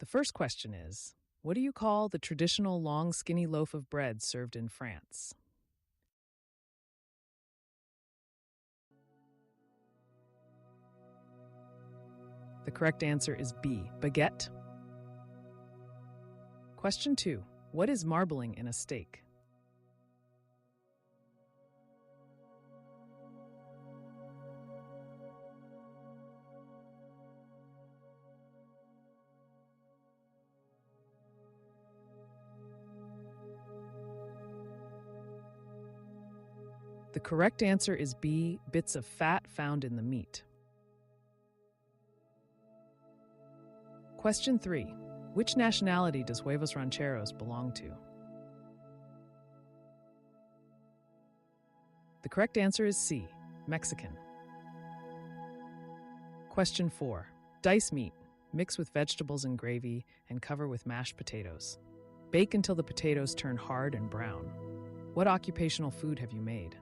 The first question is, what do you call the traditional long, skinny loaf of bread served in France? The correct answer is B, baguette. Question 2. What is marbling in a steak? The correct answer is B, bits of fat found in the meat. Question 3. Which nationality does Huevos Rancheros belong to? The correct answer is C, Mexican. Question 4. Dice meat. Mix with vegetables and gravy and cover with mashed potatoes. Bake until the potatoes turn hard and brown. What occupational food have you made?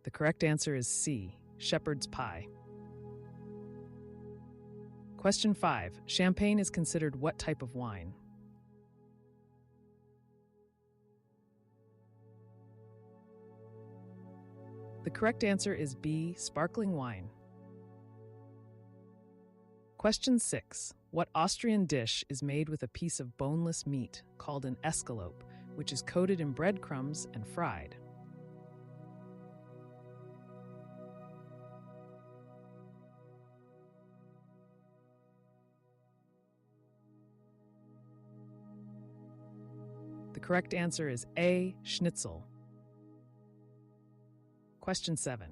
The correct answer is C, shepherd's pie. Question 5. Champagne is considered what type of wine? The correct answer is B, sparkling wine. Question 6. What Austrian dish is made with a piece of boneless meat called an escalope, which is coated in breadcrumbs and fried? The correct answer is A, schnitzel. Question 7.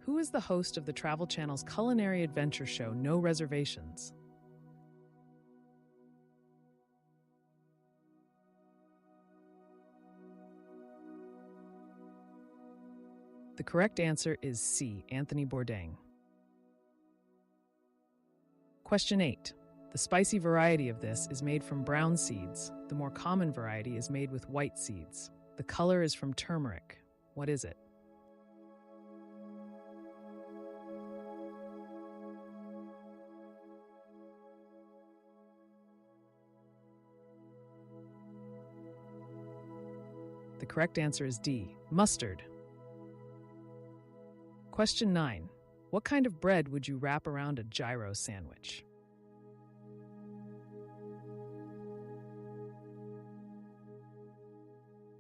Who is the host of the Travel Channel's culinary adventure show No Reservations? The correct answer is C, Anthony Bourdain. Question 8. The spicy variety of this is made from brown seeds. The more common variety is made with white seeds. The color is from turmeric. What is it? The correct answer is D, mustard. Question 9. What kind of bread would you wrap around a gyro sandwich?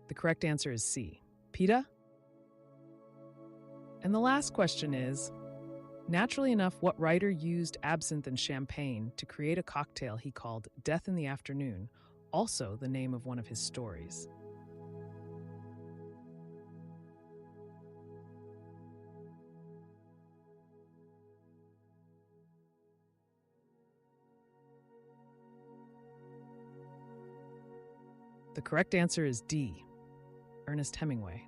The correct answer is C, pita. And the last question is, naturally enough, what writer used absinthe and champagne to create a cocktail he called Death in the Afternoon, also the name of one of his stories? The correct answer is D, Ernest Hemingway.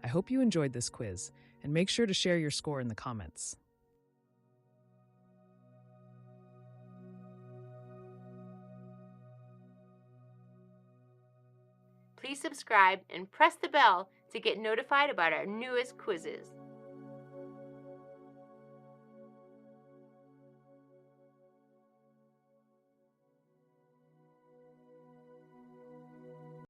I hope you enjoyed this quiz, and make sure to share your score in the comments. Please subscribe and press the bell to get notified about our newest quizzes.